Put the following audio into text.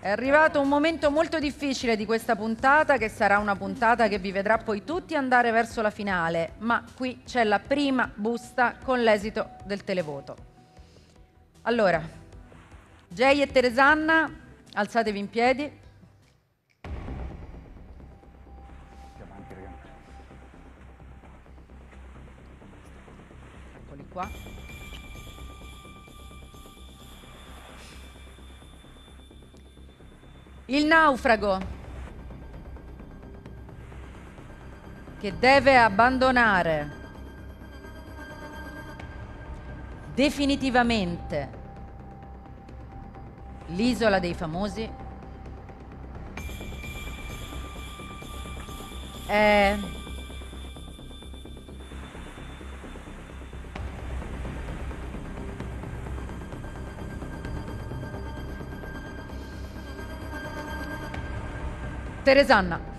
È arrivato un momento molto difficile di questa puntata, che sarà una puntata che vi vedrà poi tutti andare verso la finale, ma qui c'è la prima busta con l'esito del televoto. Allora, Jay e Teresanna, alzatevi in piedi. Eccoli qua. Il naufrago che deve abbandonare definitivamente l'isola dei famosi è Teresanna.